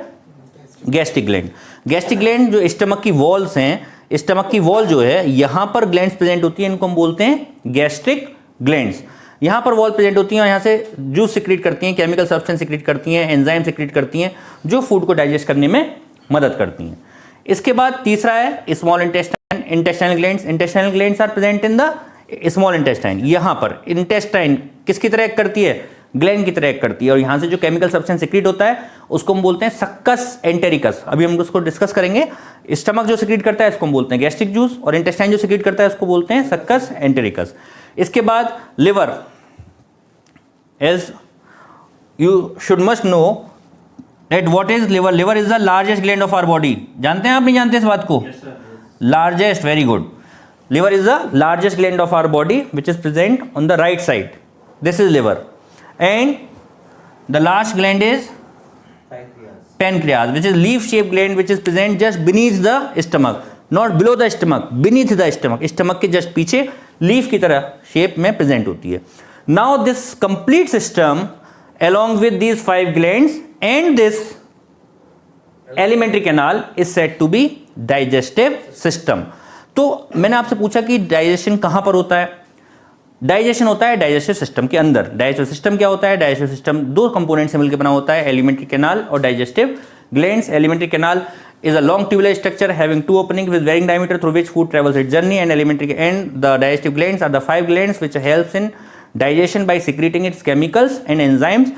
Gastric gland. गैस्ट्रिक ग्लैंड जो स्टमक की वॉल्स हैं, स्टमक की वॉल जो है यहां पर ग्लैंड्स प्रेजेंट होती है, इनको हम बोलते हैं गैस्ट्रिक ग्लैंड्स. यहां पर वॉल प्रेजेंट होती हैं और यहां से जूस सिक्रीट करती हैं, केमिकल सब्सटेंस सिक्रीट करती हैं, एंजाइम सिक्रीट करती हैं, जो फूड को डाइजेस्ट करने में मदद करती हैं. इसके बाद तीसरा है small intestine, intestinal glands. Intestinal glands are present in the small intestine. यहां पर इंटेस्टाइन किसकी तरह एक्ट करती है? ग्लैंड की तरह एक्ट करती है. और यहां से जो केमिकल सब्सटेंस सिक्रीट होता है उसको हम बोलते हैं सक्कस एंटेरिकस. अभी हम उसको डिस्कस करेंगे. स्टमक जो सिक्रीट करता है इसको हम बोलते हैं गैस्ट्रिक जूस, और इंटेस्टाइन जो सिक्रीट करता है उसको बोलते हैं सक्कस एंटेरिकस. इसके बाद liver. As you should must know that what is liver. Liver is the largest gland of our body. जानते हैं आप? नहीं जानते इस बात को? Largest. Very good. Liver is the largest gland of our body which is present on the right side. This is liver. And the last gland is pancreas, which is leaf-shaped gland, which is present just beneath the stomach, not below the stomach, beneath the stomach. Stomach के just पीछे leaf की तरह shape में present होती है. Now this complete system, along with these 5 glands and this alimentary canal, is said to be digestive system. तो मैंने आपसे पूछा कि डाइजेशन कहाँ पर होता है? डाइजेशन होता है डाइजेस्टिव सिस्टम के अंदर. डाइजेस्टिव सिस्टम क्या होता है? डाइजेस्टिव सिस्टम 2 कंपोनेंट से मिलकर बना होता है, एलिमेंट्री कैनाल और digestive glands. Alimentary canal is a long tubular structure having 2 openings with varying diameter through which food travels its journey, and the digestive glands are the 5 glands which helps in digestion by secreting its chemicals and enzymes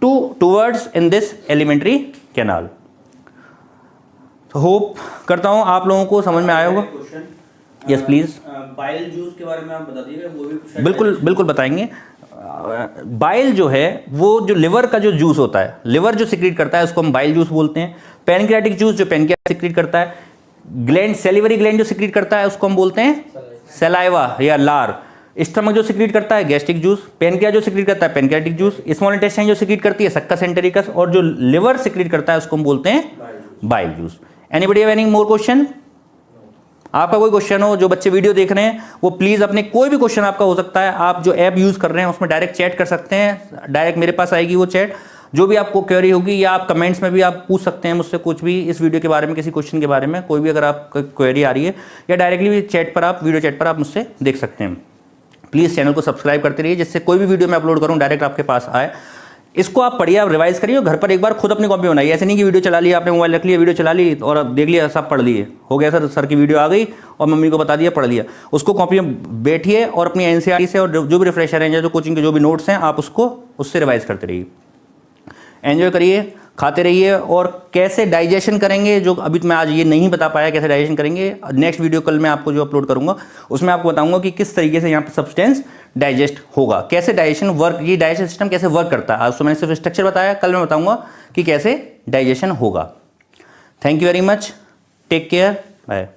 towards in this alimentary canal. तो hope करता हूँ आप लोगों को समझ में आया होगा. Yes please. बाइल जूस के बारे में आप बता दीजिए, वो भी कुछ बिल्कुल बताएंगे. बाइल जो है वो जो लिवर का जो जूस होता है, लिवर जो सिक्रीट करता है उसको हम बाइल जूस बोलते हैं. पैनक्रियाटिक जूस जो पैनक्रियास सिक्रीट करता है. ग्लैंड सैलिवरी ग्लैंड जो सिक्रीट करता है उसको हम बोलते हैं सलाइवा या लार. स्टमक जो सिक्रीट करता है गैस्ट्रिक जूस. पैनक्रिया जो सिक्रीट करता है पैनक्रियाटिक जूस. स्मॉल इंटेस्टाइन जो सिक्रीट करती है सक्कस एंटेरिकस. और जो लिवर सिक्रीट करता है उसको हम बोलते हैं bile juice. Anybody have any more question? आपका कोई क्वेश्चन हो, जो बच्चे वीडियो देख रहे हैं वो प्लीज़ अपने, कोई भी क्वेश्चन आपका हो सकता है, आप जो ऐप यूज़ कर रहे हैं उसमें डायरेक्ट चैट कर सकते हैं. डायरेक्ट मेरे पास आएगी वो चैट. जो भी आपको क्वेरी होगी या आप कमेंट्स में भी आप पूछ सकते हैं मुझसे कुछ भी इस वीडियो के बारे में, किसी क्वेश्चन के बारे में, कोई भी अगर आपको क्वेरी आ रही है, या डायरेक्टली भी चैट पर आप वीडियो चैट पर आप मुझसे देख सकते हैं. प्लीज़ चैनल को सब्सक्राइब करते रहिए जिससे कोई भी वीडियो मैं अपलोड करूँ डायरेक्ट आपके पास आए. इसको आप पढ़िए, आप रिवाइज करिए और घर पर एक बार खुद अपनी कॉपी बनाइए. ऐसे नहीं कि वीडियो चला लिया आपने, मोबाइल रख लिया, वीडियो चला ली और अब देख लिया, सब पढ़ लिए, हो गया सर की वीडियो आ गई और मम्मी को बता दिया, पढ़ लिया. उसको कॉपी में बैठिए और अपनी एनसीईआरटी से और जो भी रिफ्रेशर हैं, जो कोचिंग के जो भी नोट्स हैं, आप उसको उससे रिवाइज करते रहिए. एंजॉय करिए, खाते रहिए. और कैसे डाइजेशन करेंगे, जो अभी मैं आज ये नहीं बता पाया कैसे डाइजेशन करेंगे, नेक्स्ट वीडियो कल मैं आपको जो अपलोड करूंगा उसमें आपको बताऊंगा कि किस तरीके से यहाँ पर सब्सटेंस डाइजेस्ट होगा, कैसे डाइजेशन वर्क, ये डाइजेशन सिस्टम कैसे वर्क करता है. आज तो मैंने सिर्फ स्ट्रक्चर बताया, कल मैं बताऊंगा कि कैसे डाइजेशन होगा। Thank you very much, take care, bye.